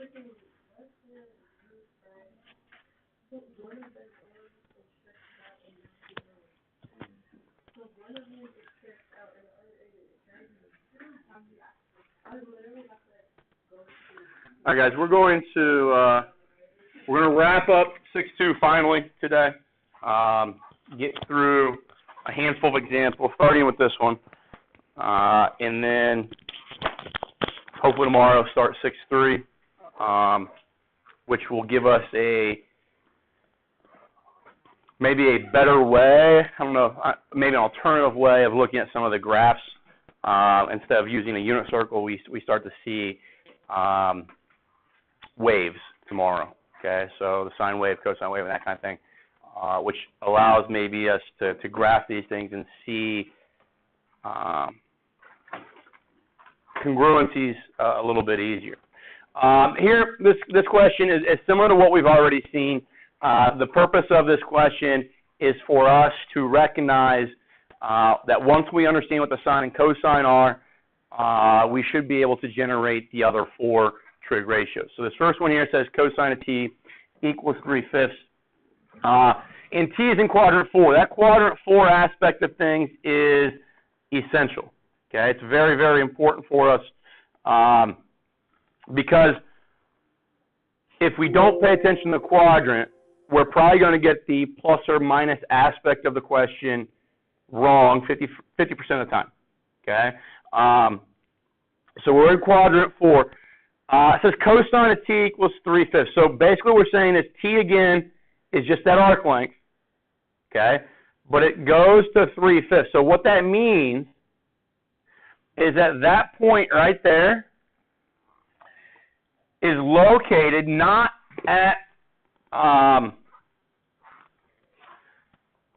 All right, guys, we're going to wrap up 6-2 finally today. Get through a handful of examples, starting with this one, and then hopefully tomorrow start 6-3, which will give us maybe a better way, I don't know, maybe an alternative way of looking at some of the graphs. Instead of using a unit circle, we start to see waves tomorrow. Okay, so the sine wave, cosine wave, and that kind of thing, which allows maybe us to graph these things and see congruencies a little bit easier. Here, this question is similar to what we've already seen. The purpose of this question is for us to recognize that once we understand what the sine and cosine are, we should be able to generate the other four trig ratios. So this first one here says cosine of t equals 3/5. And t is in quadrant 4. That quadrant 4 aspect of things is essential. Okay, it's very, very important for us because if we don't pay attention to the quadrant, we're probably going to get the plus or minus aspect of the question wrong 50% of the time. Okay, so we're in quadrant 4. It says cosine of t equals 3/5. So basically what we're saying is t again is just that arc length, okay, but it goes to 3/5. So what that means is that point right there is located not at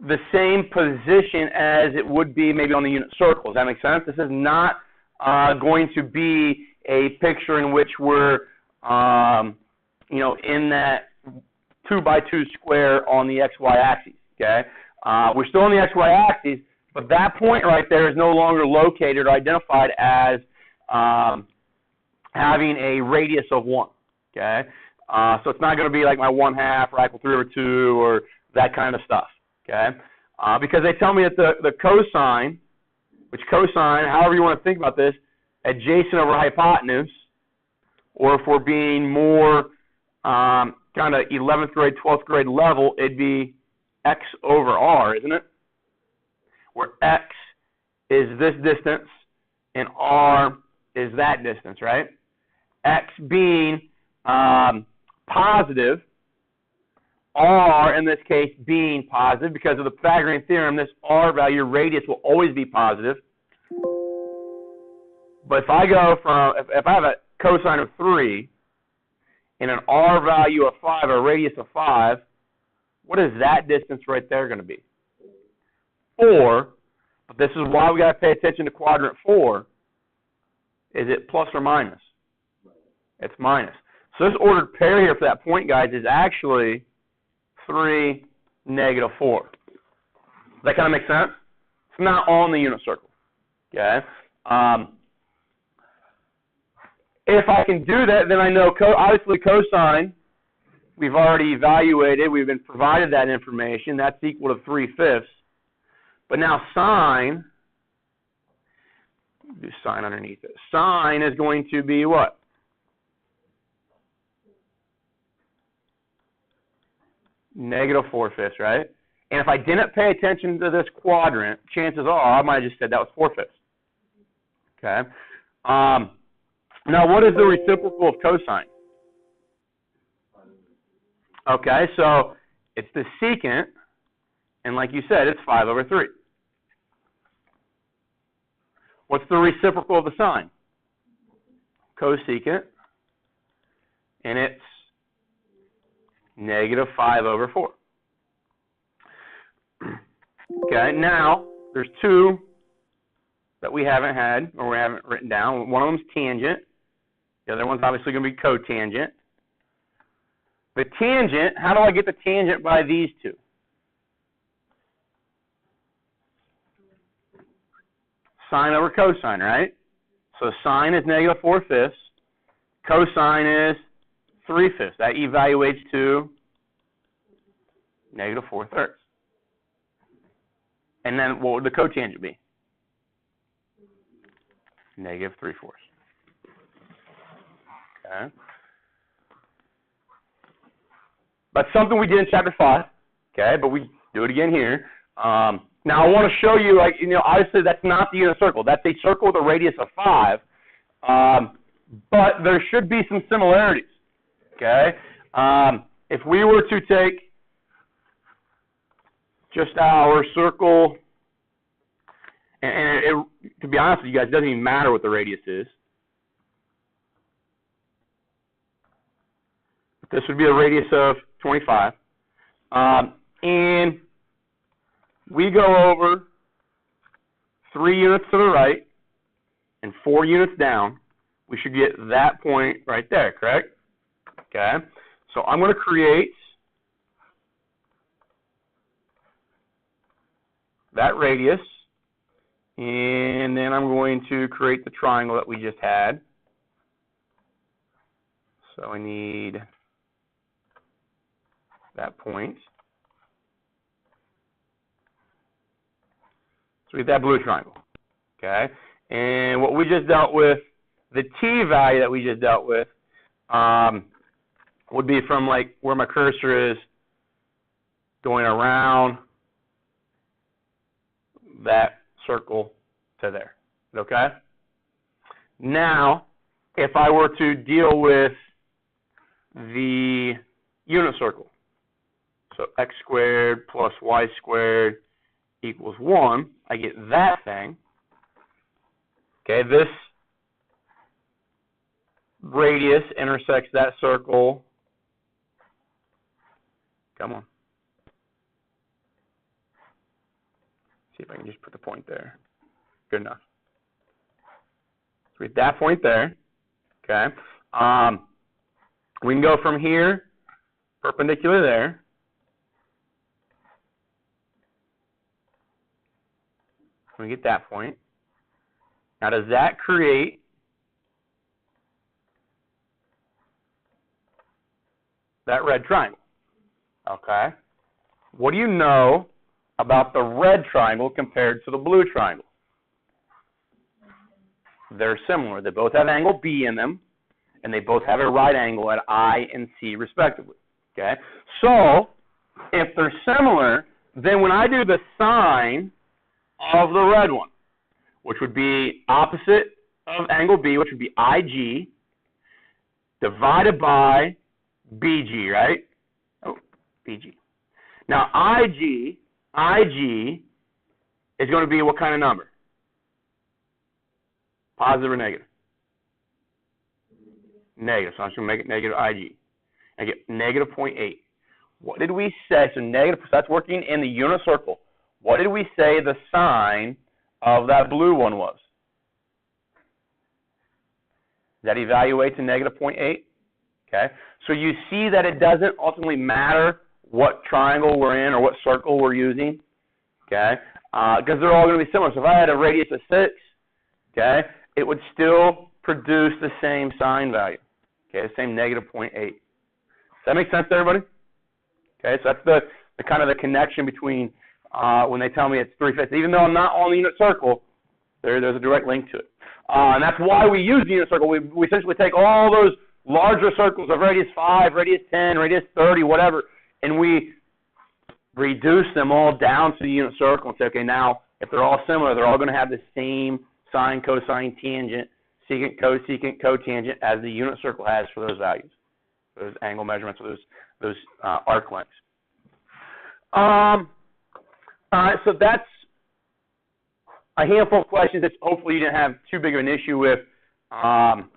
the same position as it would be maybe on the unit circle. Does that make sense? This is not going to be a picture in which we're, in that 2x2 square on the XY axis, okay? We're still on the XY axis, but that point right there is no longer located or identified as having a radius of 1, okay? So it's not going to be like my 1/2 or I equal 3/2 or that kind of stuff, okay? Because they tell me that the cosine, however you want to think about this, adjacent over hypotenuse, or if we're being more kind of 11th grade, 12th grade level, it'd be x over r, isn't it? Where x is this distance and r is that distance, right? X being positive, r in this case being positive, because of the Pythagorean theorem, this r value, radius, will always be positive. But if I go from, if I have a cosine of 3 and an r value of 5, a radius of 5, what is that distance right there going to be? 4. But this is why we got to pay attention to quadrant 4. Is it plus or minus? It's minus. So this ordered pair here for that point, guys, is actually 3, -4. Does that kind of make sense? It's not on the unit circle. Okay. If I can do that, then I know, obviously, cosine, we've already evaluated. We've been provided that information. That's equal to 3/5. But now sine, do sine underneath it. Sine is going to be what? -4/5, right? And if I didn't pay attention to this quadrant, chances are I might have just said that was 4/5. Okay. Now, what is the reciprocal of cosine? Okay, so it's the secant, and like you said, it's 5/3. What's the reciprocal of the sine? Cosecant, and it's -5/4. Okay, now there's two that we haven't had, or we haven't written down. One of them is tangent. The other one's obviously going to be cotangent. The tangent, how do I get the tangent by these two? Sine over cosine, right? So sine is -4/5. Cosine is 3/5. That evaluates to negative 4/3. And then what would the cotangent be? Negative 3/4. Okay. That's something we did in chapter 5. Okay, but we do it again here. Now I want to show you, like, obviously that's not the unit circle. That's a circle with a radius of 5. But there should be some similarities. Okay. If we were to take just our circle, and to be honest with you guys, it doesn't even matter what the radius is. This would be a radius of 25. And we go over 3 units to the right and 4 units down. We should get that point right there, correct? Okay. So I'm going to create that radius, and then I'm going to create the triangle that we just had. So I need that point. So we get that blue triangle. Okay. And what we just dealt with, the t value that we just dealt with, would be from like where my cursor is going around that circle to there. Okay? Now, if I were to deal with the unit circle, so x squared plus y squared equals 1, I get that thing. Okay, this radius intersects that circle. Come on. See if I can just put the point there. Good enough. So we get that point there. Okay. We can go from here, perpendicular there. We get that point. Now, does that create that red triangle? Okay. What do you know about the red triangle compared to the blue triangle? They're similar. They both have angle B in them, and they both have a right angle at I and C respectively. Okay. So, if they're similar, then when I do the sine of the red one, which would be opposite of angle B, which would be IG, divided by BG, right? Oh, BG. Now, IG is going to be what kind of number? Positive or negative? Negative. So I'm just going to make it negative IG. I get negative 0.8. What did we say? So negative, so that's working in the unit circle. What did we say the sine of that blue one was? That evaluates to negative 0.8. Okay. So you see that it doesn't ultimately matter what triangle we're in or what circle we're using. Okay. Because they're all going to be similar. So if I had a radius of 6, okay, it would still produce the same sine value. Okay, the same negative 0.8. Does that make sense to everybody? Okay, so that's the kind of the connection between when they tell me it's 3/5. Even though I'm not on the unit circle, there's a direct link to it. And that's why we use the unit circle. We essentially take all those larger circles of radius 5, radius 10, radius 30, whatever, and we reduce them all down to the unit circle and say, okay, now if they're all similar, they're all going to have the same sine, cosine, tangent, secant, cosecant, cotangent as the unit circle has for those values, those angle measurements, or those arc lengths. So that's a handful of questions that hopefully you didn't have too big of an issue with on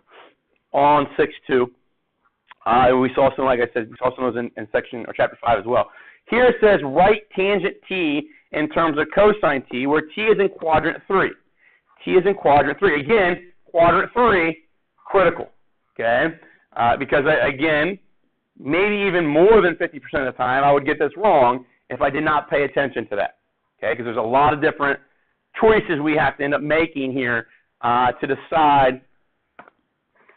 6.2. We saw some, like I said, we saw some of those in section or chapter 5 as well. Here it says write tangent t in terms of cosine t, where t is in quadrant 3. T is in quadrant 3. Again, quadrant 3, critical, okay? Because, again, maybe even more than 50% of the time, I would get this wrong if I did not pay attention to that, okay? Because there's a lot of different choices we have to end up making here to decide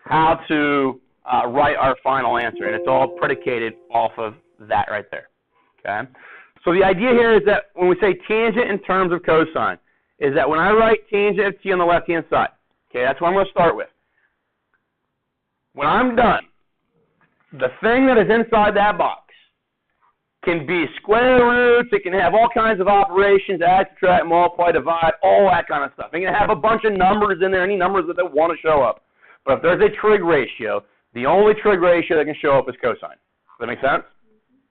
how to write our final answer, and it's all predicated off of that right there. Okay. So the idea here is that when we say tangent in terms of cosine, is that when I write tangent of t on the left-hand side, okay, that's what I'm going to start with. When I'm done, the thing that is inside that box can be square roots, it can have all kinds of operations, add, subtract, multiply, divide, all that kind of stuff. It can have a bunch of numbers in there, any numbers that they want to show up. But if there's a trig ratio, the only trig ratio that can show up is cosine. Does that make sense?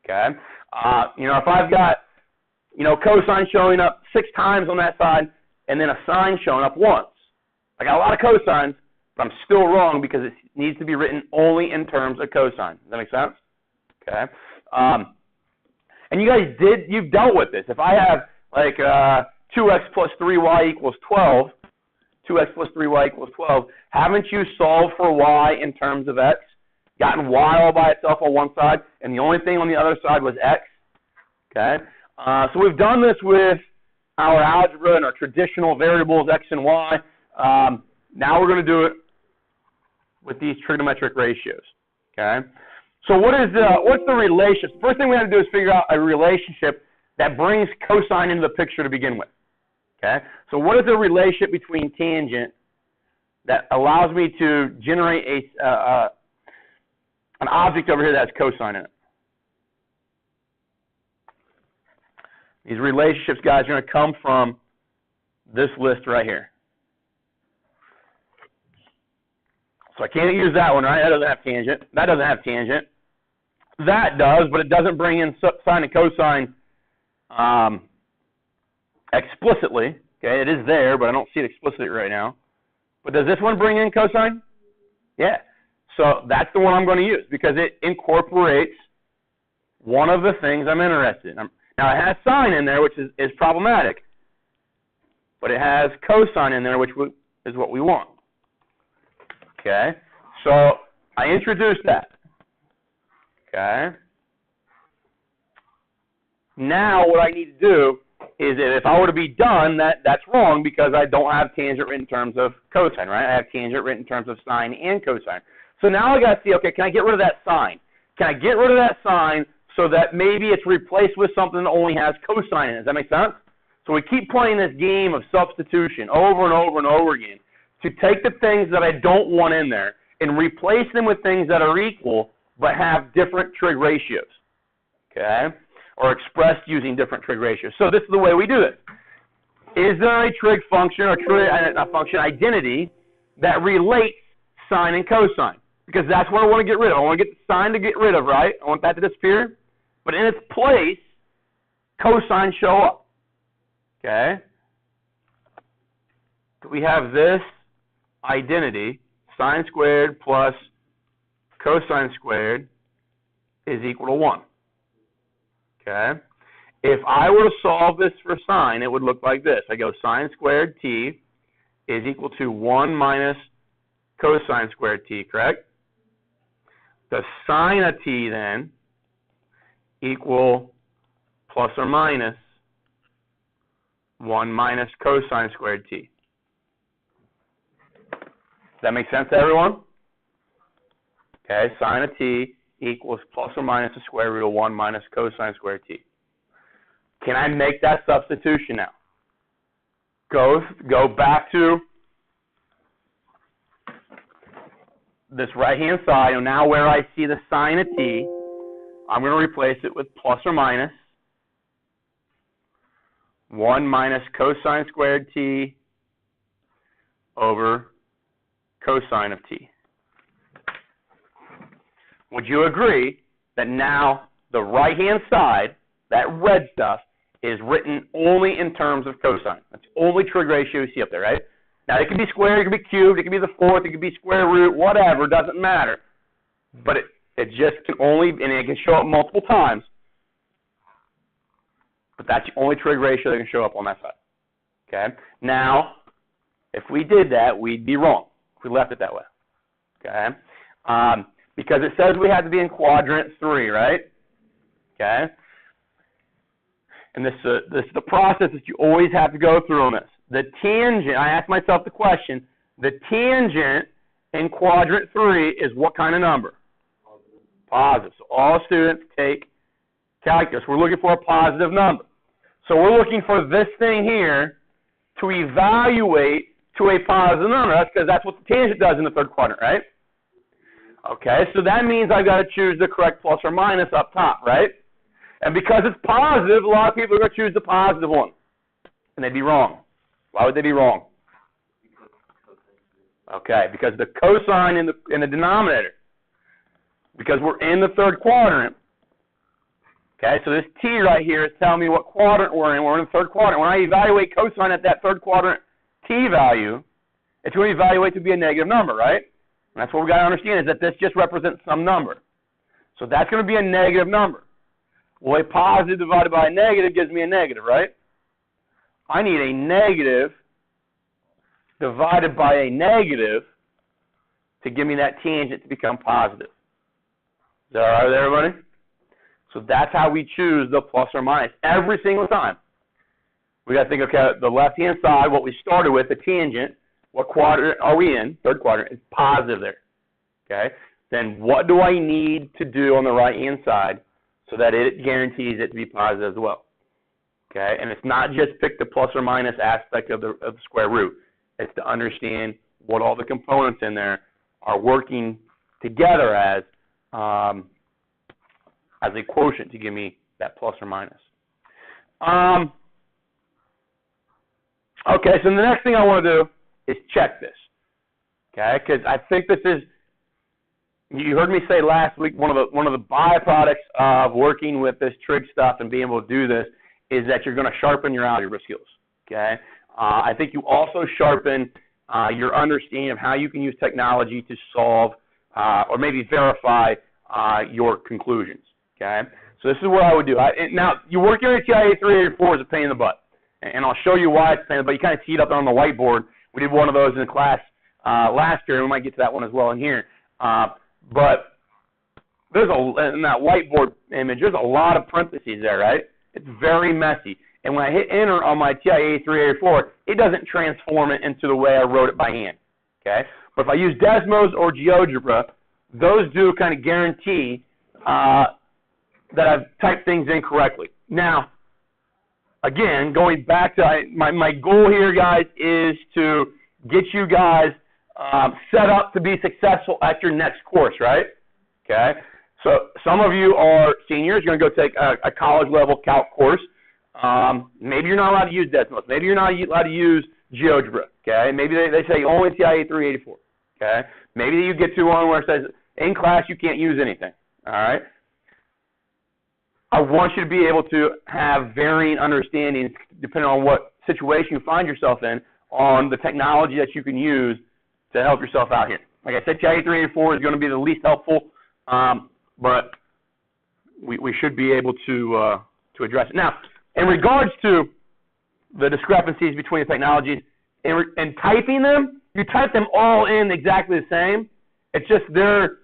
Okay. If I've got, cosine showing up 6 times on that side and then a sine showing up once, I got a lot of cosines, but I'm still wrong because it needs to be written only in terms of cosine. Does that make sense? Okay. And you guys you've dealt with this. If I have 2x plus 3y equals 12, 2x plus 3y equals 12, haven't you solved for y in terms of x? Gotten y all by itself on one side, and the only thing on the other side was x? Okay? So we've done this with our algebra and our traditional variables, x and y. Now we're going to do it with these trigonometric ratios. Okay? So what's the relationship? The first thing we have to do is figure out a relationship that brings cosine into the picture to begin with. Okay? So what is the relationship between tangent that allows me to generate an object over here that has cosine in it? These relationships, guys, are going to come from this list right here. So I can't use that one, right? That doesn't have tangent. That doesn't have tangent. That does, but it doesn't bring in sine and cosine explicitly. Okay, it is there, but I don't see it explicitly right now. But does this one bring in cosine? Yeah. So that's the one I'm going to use because it incorporates one of the things I'm interested in. Now, it has sine in there, which is problematic. But it has cosine in there, which is what we want. Okay? So I introduced that. Okay? Now what I need to do is that if I were to be done, that's wrong because I don't have tangent written in terms of cosine, right? I have tangent written in terms of sine and cosine. So now I got to see, okay, can I get rid of that sine? Can I get rid of that sine so that maybe it's replaced with something that only has cosine in it? Does that make sense? So we keep playing this game of substitution over and over and over again to take the things that I don't want in there and replace them with things that are equal but have different trig ratios, okay? Or expressed using different trig ratios. So this is the way we do this. Is there a trig function or identity that relates sine and cosine? Because that's what I want to get rid of. I want to get the sine to get rid of, right? I want that to disappear. But in its place, cosine show up. Okay? So we have this identity, sine squared plus cosine squared is equal to 1. Okay? If I were to solve this for sine, it would look like this. I go sine squared t is equal to 1 minus cosine squared t, correct? The sine of t then equal plus or minus 1 minus cosine squared t. Does that make sense to everyone? Okay, sine of t equals plus or minus the square root of 1 minus cosine squared t. Can I make that substitution now? Go back to this right-hand side, and now where I see the sine of t, I'm going to replace it with plus or minus 1 minus cosine squared t over cosine of t. Would you agree that now the right-hand side, that red stuff, is written only in terms of cosine? That's the only trig ratio you see up there, right? Now, it can be squared, it can be cubed, it can be the fourth, it can be square root, whatever, doesn't matter. But it just can only, and it can show up multiple times. But that's the only trig ratio that can show up on that side. Okay? Now, if we did that, we'd be wrong if we left it that way. Okay? Because it says we have to be in quadrant 3, right? Okay? And this is the process that you always have to go through on this. The tangent, I ask myself the question, the tangent in quadrant 3 is what kind of number? Positive. So all students take calculus. We're looking for a positive number. So we're looking for this thing here to evaluate to a positive number. That's because that's what the tangent does in the third quadrant, right? Okay, so that means I've got to choose the correct plus or minus up top, right? And because it's positive, a lot of people are going to choose the positive one. And they'd be wrong. Why would they be wrong? Okay, because the cosine in the denominator. Because we're in the third quadrant. Okay, so this t right here is telling me what quadrant we're in. We're in the third quadrant. When I evaluate cosine at that third quadrant t value, it's going to evaluate to be a negative number, right? And that's what we've got to understand, is that this just represents some number. So that's going to be a negative number. Well, a positive divided by a negative gives me a negative, right? I need a negative divided by a negative to give me that tangent to become positive. Is that all right with everybody? So that's how we choose the plus or minus every single time. We got to think, okay, the left-hand side, what we started with, the tangent, what quadrant are we in? Third quadrant is positive there. Okay? Then what do I need to do on the right-hand side so that it guarantees it to be positive as well? Okay? And it's not just pick the plus or minus aspect of the square root. It's to understand what all the components in there are working together as a quotient to give me that plus or minus. Okay, so the next thing I want to do is check this. Okay, because I think this is, you heard me say last week, one of the byproducts of working with this trig stuff and being able to do this is that you're going to sharpen your algebra skills. Okay, I think you also sharpen your understanding of how you can use technology to solve or maybe verify your conclusions. Okay, so this is what I would do. Now, you work your TIA 3 or 4 is a pain in the butt, and I'll show you why it's a pain in the butt. You kind of see it up on the whiteboard. We did one of those in class last year, and we might get to that one as well in here. But there's in that whiteboard image, there's a lot of parentheses there, right? It's very messy. And when I hit enter on my TIA 3 or 4, it doesn't transform it into the way I wrote it by hand. Okay, but if I use Desmos or GeoGebra, those do kind of guarantee that I've typed things in correctly. Now, again, going back to my goal here, guys, is to get you guys set up to be successful at your next course, right? Okay. So some of you are seniors. You're going to go take a college-level calc course. Maybe you're not allowed to use Desmos. Maybe you're not allowed to use GeoGebra. Okay. Maybe they say only TIA 384. Okay. Maybe you get to one where it says in class you can't use anything. All right. I want you to be able to have varying understandings, depending on what situation you find yourself in, on the technology that you can use to help yourself out here. Like I said, TIA 384 is going to be the least helpful, but we should be able to address it. Now, in regards to the discrepancies between the technologies, in typing them, you type them all in exactly the same. It's just they're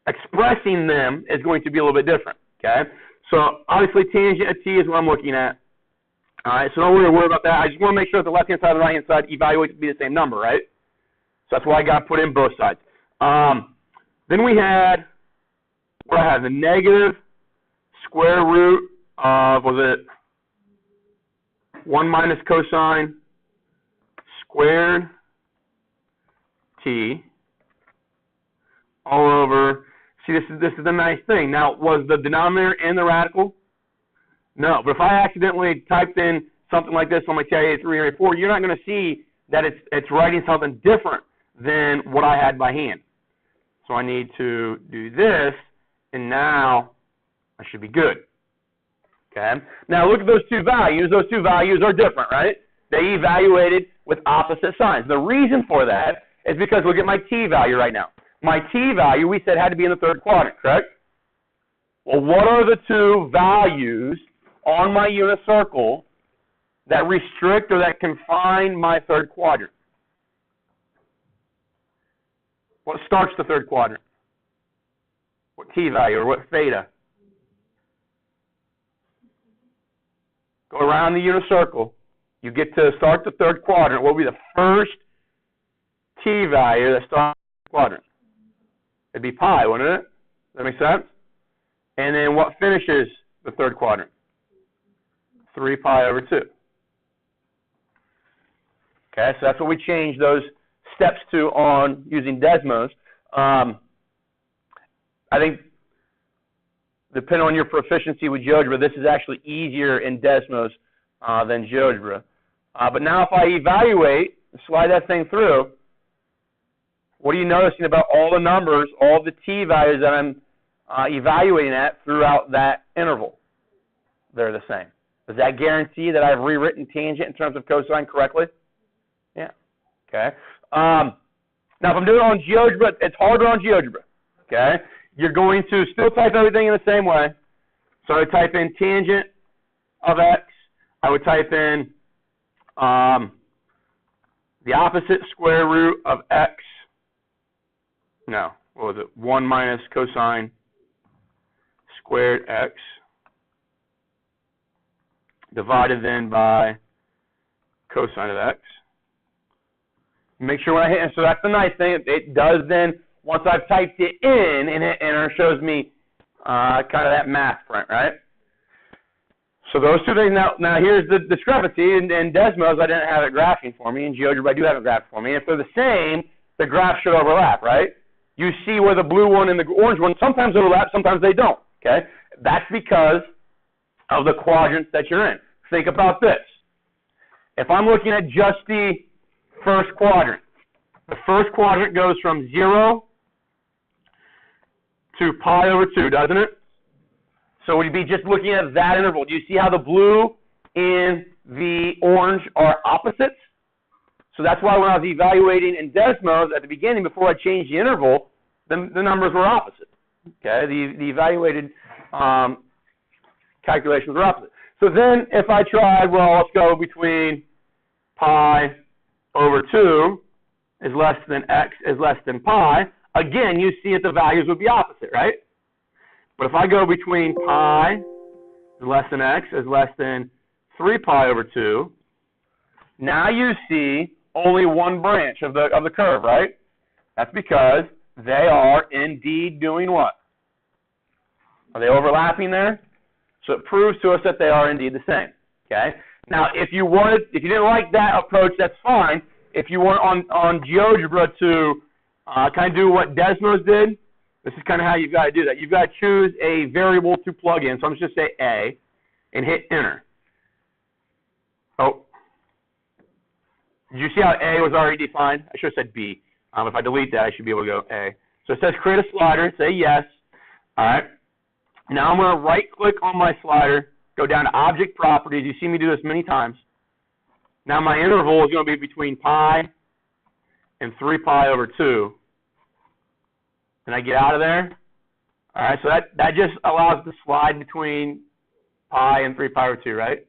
expressing them is going to be a little bit different, okay? So, obviously, tangent of t is what I'm looking at. All right, so don't worry about that. I just want to make sure that the left-hand side and the right-hand side evaluate to be the same number, right? So that's why I got to put in both sides. Then we had, what I had, the negative square root of, was it 1 minus cosine squared t all over. See, this is the nice thing. Now, was the denominator in the radical? No, but if I accidentally typed in something like this on my TIA 3 or 4, you're not going to see that it's writing something different than what I had by hand. So I need to do this, and now I should be good. Okay? Now, look at those two values. Those two values are different, right? They evaluated with opposite signs. The reason for that is because look at my t value right now. My t value, we said, had to be in the third quadrant, correct? Well, what are the two values on my unit circle that restrict or that confine my third quadrant? What starts the third quadrant? What t value or what theta? Go around the unit circle. You get to start the third quadrant. What will be the first t value that starts quadrant? It'd be pi, wouldn't it? Does that make sense? And then what finishes the third quadrant? 3 pi over 2. Okay, so that's what we changed those steps to on using Desmos. I think, depending on your proficiency with GeoGebra, this is actually easier in Desmos than GeoGebra. But now if I evaluate, slide that thing through, what are you noticing about all the numbers, all the t values that I'm evaluating at throughout that interval? They're the same. Does that guarantee that I've rewritten tangent in terms of cosine correctly? Yeah. Okay. Now, if I'm doing it on GeoGebra, it's harder on GeoGebra. Okay. You're going to still type everything in the same way. So I would type in tangent of x. I would type in the opposite square root of x. No, what was it? 1 minus cosine squared x divided then by cosine of x. Make sure when I hit, and so that's the nice thing. It does then, once I've typed it in, and it shows me kind of that math print, right? So those two things. Now here's the discrepancy. In Desmos, I didn't have it graphing for me. In GeoGebra, I do have it graphing for me. If they're the same, the graphs should overlap, right? You see where the blue one and the orange one sometimes overlap, sometimes they don't, okay? That's because of the quadrants that you're in. Think about this. If I'm looking at just the first quadrant, the first quadrant goes from 0 to pi over 2, doesn't it? So would you be just looking at that interval? Do you see how the blue and the orange are opposites? So that's why when I was evaluating in Desmos at the beginning, before I changed the interval, the numbers were opposite. Okay, the evaluated calculations were opposite. So then if I tried, well, let's go between pi over 2 is less than x is less than pi, again, you see that the values would be opposite, right? But if I go between pi is less than x is less than 3 pi over 2, now you see only one branch of the curve, right? That's because they are indeed doing what? Are they overlapping there? So it proves to us that they are indeed the same. Okay. Now, if you didn't like that approach, that's fine. If you want on GeoGebra to kind of do what Desmos did, this is kind of how you've got to do that. You've got to choose a variable to plug in. So I'm just going to say A and hit enter. Oh. Did you see how A was already defined? I should have said B. If I delete that, I should be able to go A. So it says create a slider. Say yes. All right. Now I'm going to right-click on my slider, go down to Object Properties. You see me do this many times. Now my interval is going to be between pi and 3 pi over 2. Can I get out of there? All right, so that just allows it to slide between pi and 3 pi over 2, right?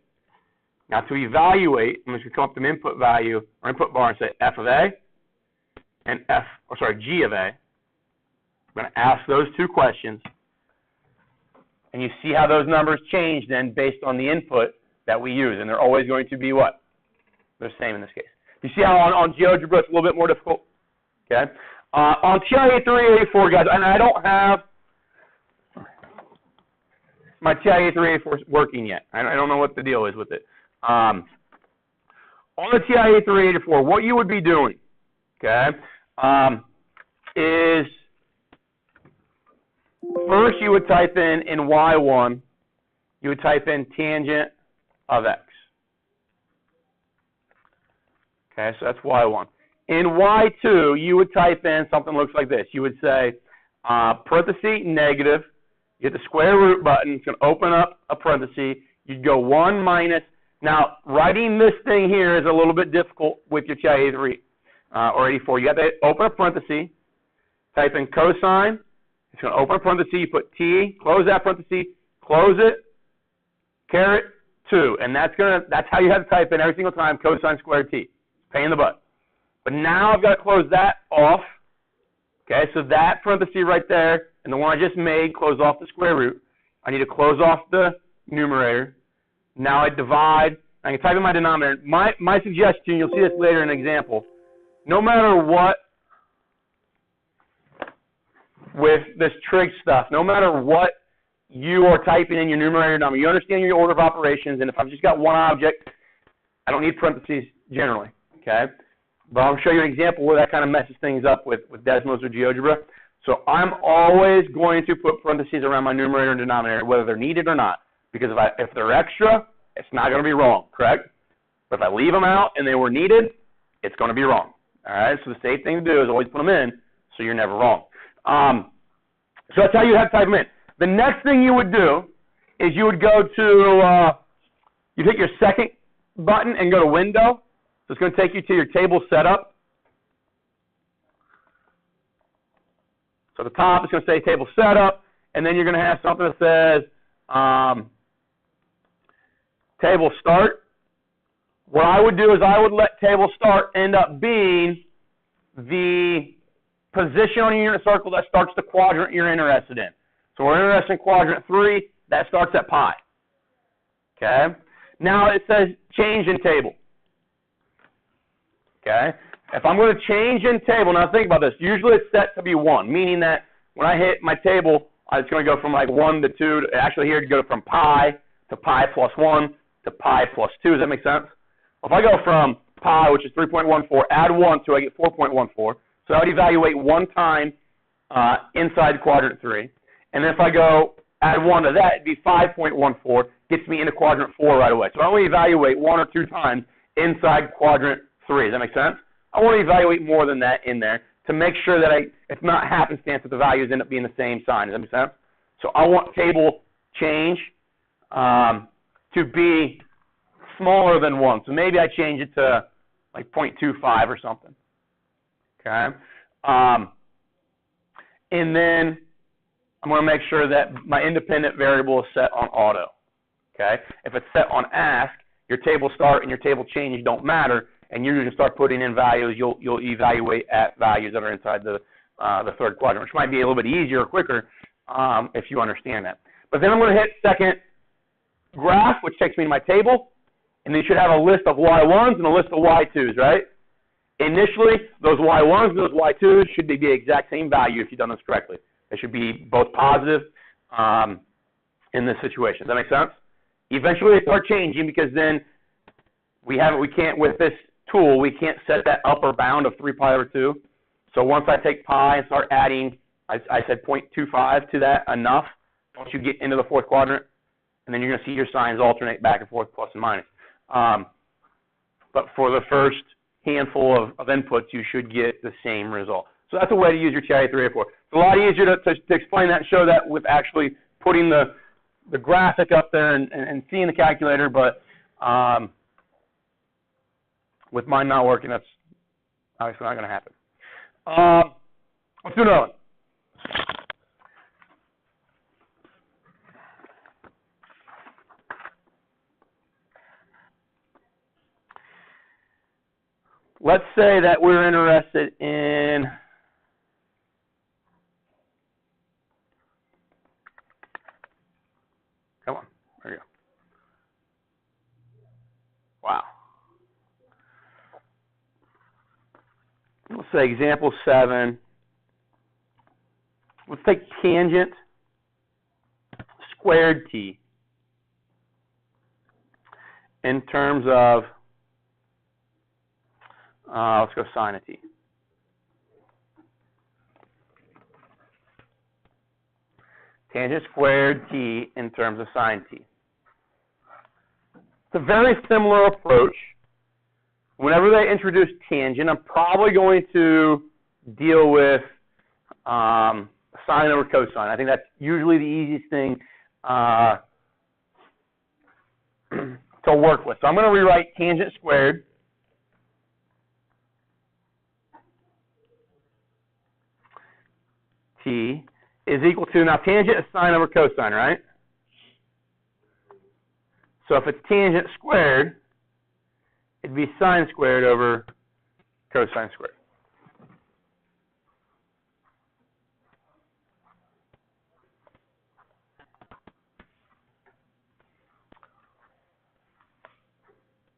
Now to evaluate, I'm just going to come up to an input value or input bar and say f of a and g of a. I'm going to ask those two questions. And you see how those numbers change then based on the input that we use. And they're always going to be what? They're the same in this case. You see how on GeoGebra it's a little bit more difficult? Okay. On TIA 384, guys, and I don't have my TIA 384 working yet. I don't know what the deal is with it. On the TIA 384, what you would be doing, okay, is first you would type in Y1, you would type in tangent of x. Okay, so that's Y1. In Y2, you would type in something that looks like this. You would say parenthesis negative, you hit the square root button, it's going to open up a parenthesis, you'd go 1 minus. Now, writing this thing here is a little bit difficult with your TIA 3 or 84. You have to open a parenthesis, type in cosine, it's going to open a parenthesis, you put t, close that parenthesis, close it, caret 2, and that's how you have to type in every single time cosine squared t. Pain in the butt. But now I've got to close that off. Okay, so that parenthesis right there and the one I just made close off the square root. I need to close off the numerator. Now I divide. I can type in my denominator. My suggestion, you'll see this later in an example, no matter what with this trig stuff, no matter what you are typing in your numerator number, you understand your order of operations, and if I've just got one object, I don't need parentheses generally, okay? But I'll show you an example where that kind of messes things up with Desmos or GeoGebra. So I'm always going to put parentheses around my numerator and denominator, whether they're needed or not, because if they're extra, it's not going to be wrong, correct? But if I leave them out and they were needed, it's going to be wrong, all right? So the safe thing to do is always put them in so you're never wrong. So that's how you have to type them in. The next thing you would do is you would go to, you'd hit your second button and go to Window. So it's going to take you to your table setup. So at the top, it's going to say Table Setup, and then you're going to have something that says Table Start. What I would do is I would let Table Start end up being the position on your unit circle that starts the quadrant you're interested in. So we're interested in quadrant 3. That starts at pi. Okay? Now it says Change in Table. Okay? If I'm going to change in table, now think about this. Usually it's set to be 1, meaning that when I hit my table, it's going to go from like 1 to 2. Actually, here to go from pi to pi plus 1 to pi plus 2. Does that make sense? If I go from pi, which is 3.14, add 1 to I get 4.14. So I would evaluate 1 time inside quadrant 3. And then if I go add 1 to that, it'd be 5.14, gets me into quadrant 4 right away. So I only evaluate 1 or 2 times inside quadrant 3. Does that make sense? I want to evaluate more than that in there to make sure that it's not happenstance that the values end up being the same sign. Does that make sense? So I want table change to be smaller than 1. So maybe I change it to like 0.25 or something. Okay. And then I'm going to make sure that my independent variable is set on auto. Okay. If it's set on ask, your table start and your table change don't matter, and you're going to start putting in values. You'll evaluate at values that are inside the third quadrant, which might be a little bit easier or quicker if you understand that. But then I'm going to hit second graph, which takes me to my table, and then you should have a list of y1s and a list of y2s, right? Initially, those y1s and those y2s should be the exact same value if you've done this correctly. They should be both positive in this situation. Does that make sense? Eventually, they start changing because then we can't, with this tool, we can't set that upper bound of 3 pi over 2. So once I take pi and start adding, I said 0.25 to that enough, once you get into the fourth quadrant, and then you're going to see your signs alternate back and forth, plus and minus. But for the first handful of inputs, you should get the same result. So that's a way to use your TI-384. It's a lot easier to explain that and show that with actually putting the graphic up there and seeing the calculator, but with mine not working, that's obviously not going to happen. Let's do another one. Let's say that we're interested in come on, there you go. Wow. Let's say example 7. Let's take tangent squared t in terms of, let's go sine of t. Tangent squared t in terms of sine t. It's a very similar approach. Whenever they introduce tangent, I'm probably going to deal with sine over cosine. I think that's usually the easiest thing to work with. So I'm going to rewrite tangent squared t is equal to, now tangent is sine over cosine, right? So if it's tangent squared, it'd be sine squared over cosine squared.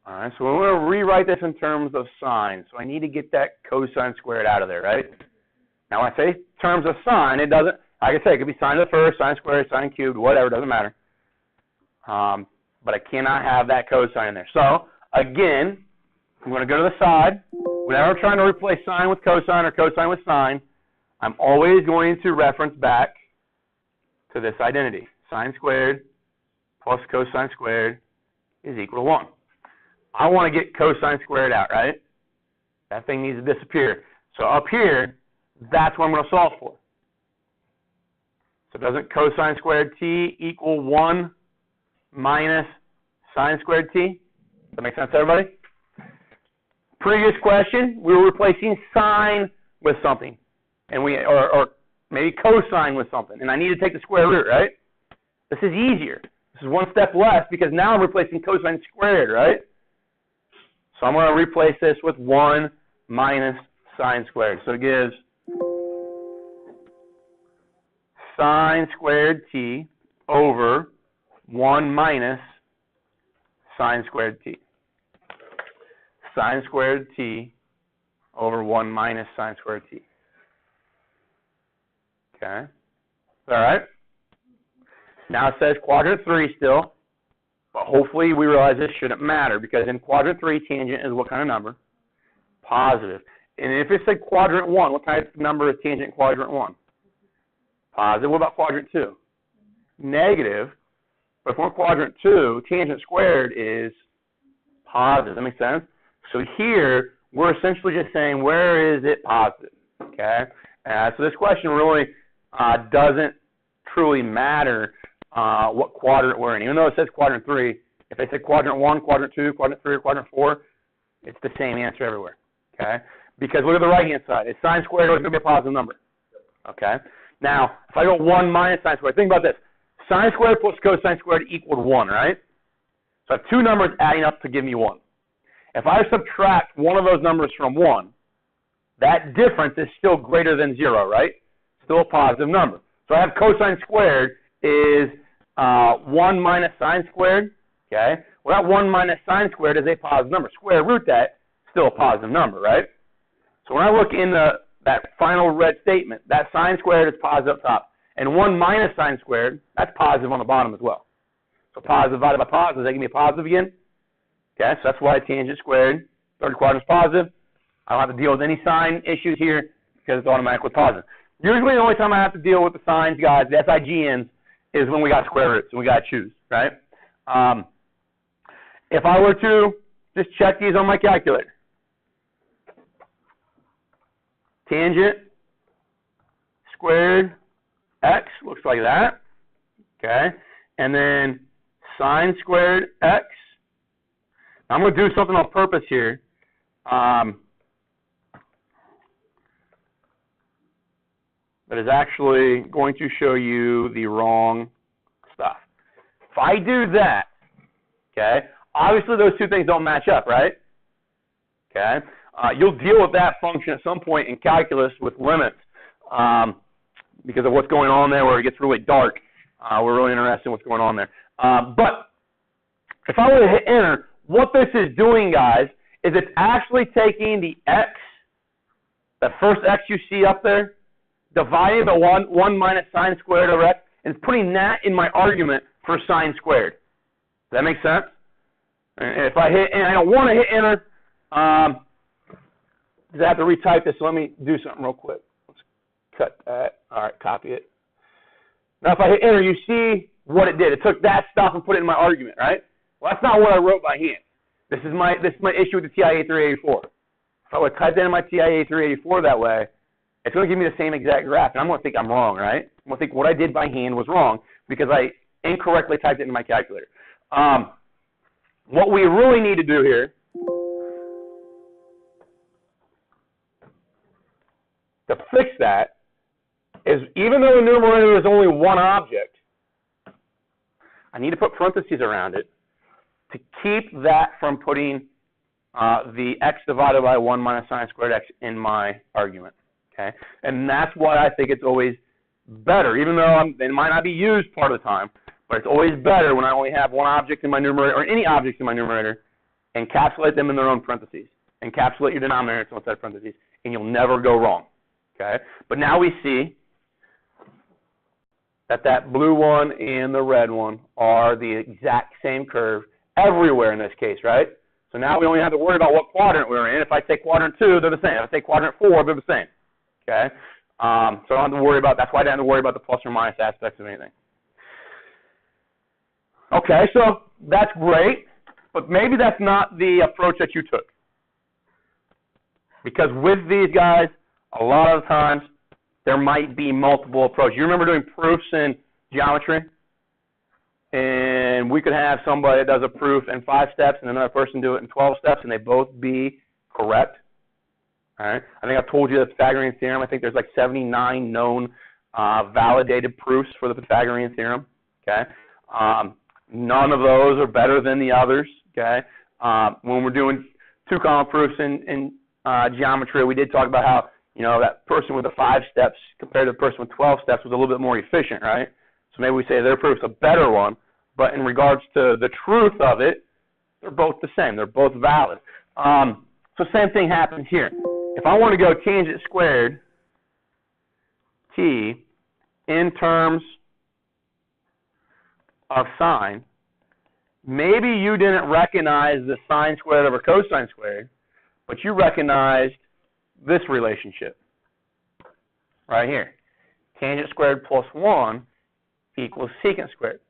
All right, so we're going to rewrite this in terms of sine. So I need to get that cosine squared out of there, right? Now when I say terms of sine. It doesn't, like I say, it could be sine to the first, sine squared, sine cubed, whatever, doesn't matter. But I cannot have that cosine in there. So, again, I'm going to go to the side. Whenever I'm trying to replace sine with cosine or cosine with sine, I'm always going to reference back to this identity. Sine squared plus cosine squared is equal to 1. I want to get cosine squared out, right? That thing needs to disappear. So up here, that's what I'm going to solve for. So doesn't cosine squared t equal 1 minus sine squared t? Does that make sense to everybody? Previous question, we were replacing sine with something, and or maybe cosine with something, and I need to take the square root, right? This is easier. This is one step less because now I'm replacing cosine squared, right? So I'm going to replace this with 1 minus sine squared. So it gives sine squared t over 1 minus sine squared t. Sine squared t over 1 minus sine squared t. Okay. All right. Now it says quadrant 3 still, but hopefully we realize this shouldn't matter because in quadrant 3, tangent is what kind of number? Positive. And if it said quadrant 1, what type of number is tangent in quadrant 1? Positive. What about quadrant 2? Negative. But if we're in quadrant 2, tangent squared is positive. Does that make sense? So here, we're essentially just saying, where is it positive? Okay? So this question really doesn't truly matter what quadrant we're in. Even though it says quadrant 3, if they said quadrant 1, quadrant 2, quadrant 3, or quadrant 4, it's the same answer everywhere. Okay? Because look at the right-hand side. It's sine squared, it's going to be a positive number. Okay? Now, if I go 1 minus sine squared, think about this. Sine squared plus cosine squared equaled 1, right? So I have two numbers adding up to give me 1. If I subtract one of those numbers from 1, that difference is still greater than 0, right? Still a positive number. So I have cosine squared is 1 minus sine squared, okay? Well, that 1 minus sine squared is a positive number. Square root that, still a positive number, right? So when I look in that final red statement, that sine squared is positive up top. And 1 minus sine squared, that's positive on the bottom as well. So positive divided by positive, that give me a positive again? Okay, so that's why tangent squared, third quadrant is positive. I don't have to deal with any sign issues here because it's automatically positive. Usually the only time I have to deal with the signs, guys, the SIGNs, is when we got square roots and we got to choose, right? If I were to just check these on my calculator. Tangent squared x looks like that, okay? And then sine squared x. I'm going to do something on purpose here. That is actually going to show you the wrong stuff. If I do that, okay, obviously those two things don't match up, right? Okay, you'll deal with that function at some point in calculus with limits because of what's going on there where it gets really dark. We're really interested in what's going on there. But if I were to hit enter, what this is doing, guys, is it's actually taking the x, the first x you see up there, dividing the 1 minus sine squared over x, and putting that in my argument for sine squared. Does that make sense? And if I hit, and I don't want to hit enter, because I have to retype this, so let me do something real quick. Let's cut that. All right, copy it. Now, if I hit enter, you see what it did. It took that stuff and put it in my argument, right? Well, that's not what I wrote by hand. This is my issue with the TIA 384. If I would type that in my TIA 384 that way, it's going to give me the same exact graph, and I'm going to think I'm wrong, right? I'm going to think what I did by hand was wrong because I incorrectly typed it in my calculator. What we really need to do here to fix that is, even though the numerator is only one object, I need to put parentheses around it to keep that from putting the x divided by 1 minus sine squared x in my argument. Okay, and that's why I think it's always better, even though it might not be used part of the time, but it's always better when I only have one object in my numerator, or any objects in my numerator, encapsulate them in their own parentheses. Encapsulate your denominator in one set of parentheses, and you'll never go wrong. Okay, but now we see that blue one and the red one are the exact same curve everywhere in this case, right? So now we only have to worry about what quadrant we're in. If I take quadrant 2, they're the same. If I take quadrant 4, they're the same. Okay? So I don't have to worry about, that's why I didn't have to worry about the plus or minus aspects of anything. Okay, so that's great, but maybe that's not the approach that you took. Because with these guys, a lot of times, there might be multiple approaches. You remember doing proofs in geometry? And we could have somebody that does a proof in 5 steps and another person do it in 12 steps, and they both be correct. All right. I think I've told you the Pythagorean theorem. I think there's like 79 known validated proofs for the Pythagorean theorem. Okay. None of those are better than the others. Okay. When we're doing 2 column proofs in geometry, we did talk about how, you know, that person with the 5 steps compared to the person with 12 steps was a little bit more efficient, right? So maybe we say their proof's a better one, but in regards to the truth of it, they're both the same. They're both valid. So same thing happens here. If I want to go tangent squared t in terms of sine, maybe you didn't recognize the sine squared over cosine squared, but you recognized this relationship right here. Tangent squared plus 1 equals secant squared.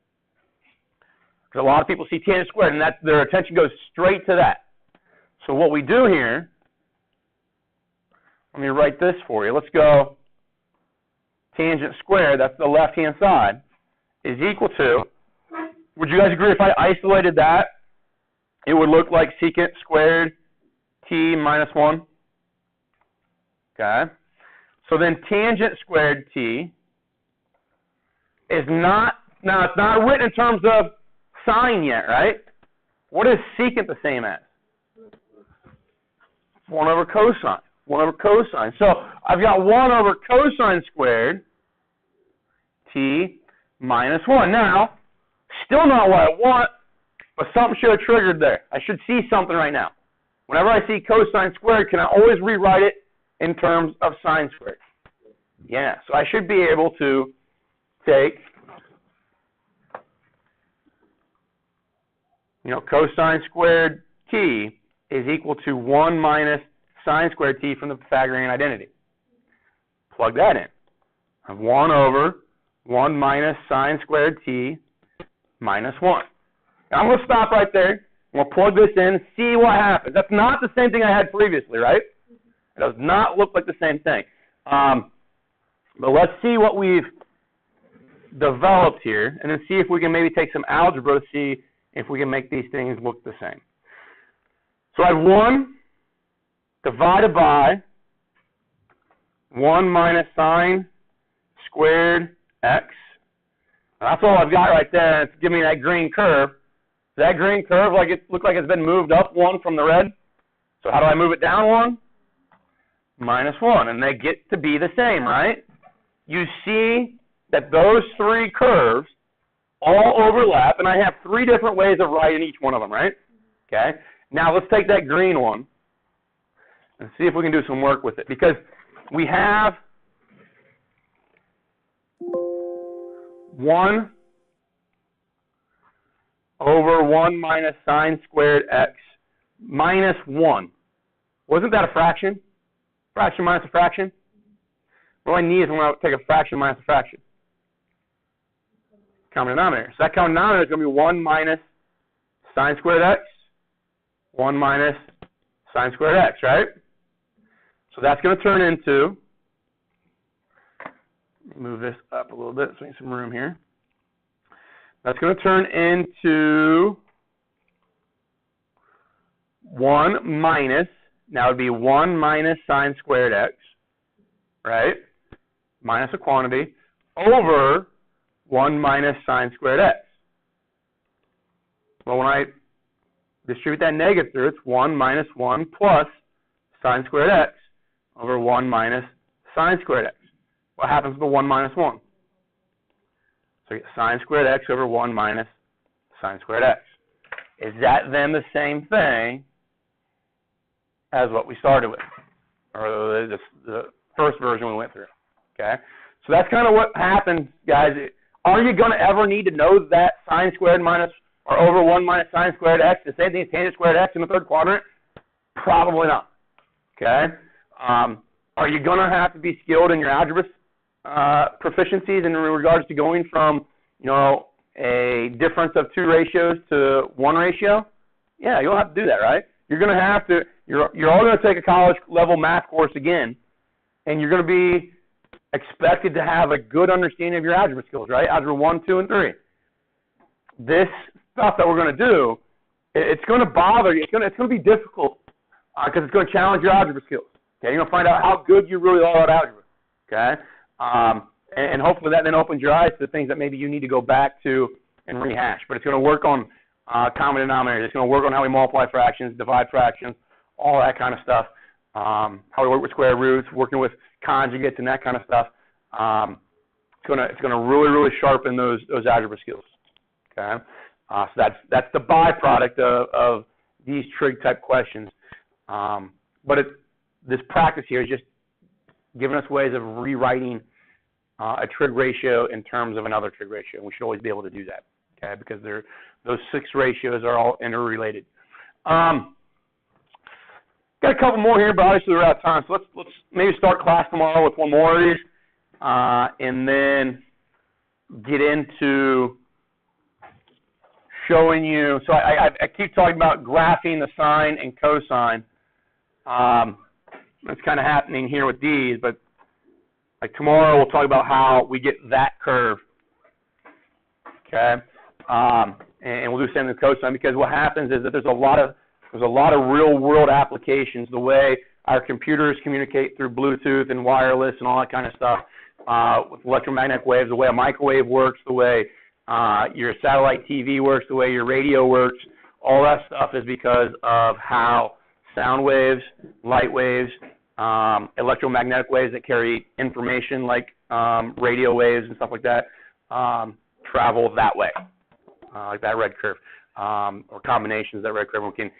Because a lot of people see tangent squared, and their attention goes straight to that. So what we do here, let me write this for you. Let's go tangent squared, that's the left-hand side, is equal to, would you guys agree if I isolated that, it would look like secant squared t minus 1? Okay. So then tangent squared t is not, now it's not written in terms of sine yet, right? What is secant the same as? 1 over cosine. 1 over cosine. So I've got 1 over cosine squared t minus 1. Now, still not what I want, but something should have triggered there. I should see something right now. Whenever I see cosine squared, can I always rewrite it in terms of sine squared? Yeah, so I should be able to take, you know, cosine squared t is equal to 1 minus sine squared t from the Pythagorean identity. Plug that in. I have 1 over 1 minus sine squared t minus 1. Now I'm going to stop right there. I'm going to plug this in and see what happens. That's not the same thing I had previously, right? It does not look like the same thing. But let's see what we've developed here, and then see if we can maybe take some algebra to see if we can make these things look the same. So I have 1 divided by 1 minus sine squared x. That's all I've got right there. It's giving me that green curve. Does that green curve look like it's been moved up 1 from the red? So how do I move it down 1? Minus 1. And they get to be the same, right? You see that those 3 curves all overlap, and I have 3 different ways of writing each one of them, right? Okay. Now let's take that green one and see if we can do some work with it. Because we have 1 over 1 minus sine squared x minus 1. Wasn't that a fraction? Fraction minus a fraction? What do I need is when I take a fraction minus a fraction? Common denominator. So that common denominator is going to be 1 minus sine squared x, 1 minus sine squared x, right? So that's going to turn into, let me move this up a little bit so we need some room here. That's going to turn into 1 minus, now it would be 1 minus sine squared x, right? Minus a quantity, over 1 minus sine squared x. Well, when I distribute that negative through, it's 1 minus 1 plus sine squared x over 1 minus sine squared x. What happens to the 1 minus 1? So you get sine squared x over 1 minus sine squared x. Is that then the same thing as what we started with, or the first version we went through? Okay, so that's kind of what happens, guys. Are you going to ever need to know that sine squared minus or over 1 minus sine squared x, the same thing as tangent squared x in the third quadrant? Probably not. Okay? Are you going to have to be skilled in your algebra proficiencies in regards to going from, a difference of 2 ratios to 1 ratio? Yeah, you'll have to do that, right? You're going to have to, you're all going to take a college level math course again, and you're going to be expected to have a good understanding of your algebra skills, right? Algebra 1, 2, and 3. This stuff that we're going to do, it's going to bother you. It's going to be difficult because it's going to challenge your algebra skills. Okay, you're going to find out how good you really are at algebra. Okay, and hopefully that then opens your eyes to the things that maybe you need to go back to and rehash. But it's going to work on common denominators. It's going to work on how we multiply fractions, divide fractions, all that kind of stuff. How we work with square roots, working with conjugates and that kind of stuff. It's going to really sharpen those algebra skills. Okay, so that's the byproduct of these trig type questions. But this practice here is just giving us ways of rewriting a trig ratio in terms of another trig ratio. We should always be able to do that. Okay, because those 6 ratios are all interrelated. Got a couple more here, but obviously we're out of time. So let's maybe start class tomorrow with one more of these, and then get into showing you. So I keep talking about graphing the sine and cosine. That's kind of happening here with these, but like tomorrow we'll talk about how we get that curve. Okay, and we'll do the same with cosine, because what happens is that there's a lot of real world applications, the way our computers communicate through Bluetooth and wireless and all that kind of stuff, with electromagnetic waves, the way a microwave works, the way your satellite TV works, the way your radio works. All that stuff is because of how sound waves, light waves, electromagnetic waves that carry information like radio waves and stuff like that travel that way, like that red curve, or combinations of that red curve. We can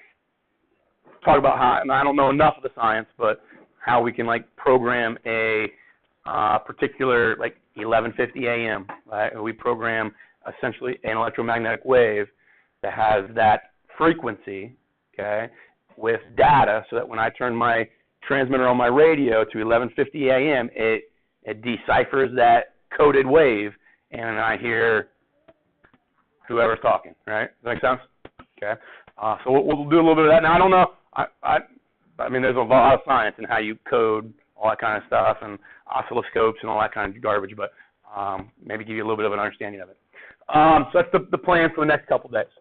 talk about how, and I don't know enough of the science, but how we can like program a particular, like 11:50 a.m. Right? We program essentially an electromagnetic wave that has that frequency, okay, with data, so that when I turn my transmitter on my radio to 11:50 a.m., it deciphers that coded wave, and I hear whoever's talking. Right? Does that make sense? Okay. So we'll do a little bit of that. Now I don't know. I mean, there's a lot of science in how you code all that kind of stuff, and oscilloscopes and all that kind of garbage, but maybe give you a little bit of an understanding of it. So that's the plan for the next couple of days.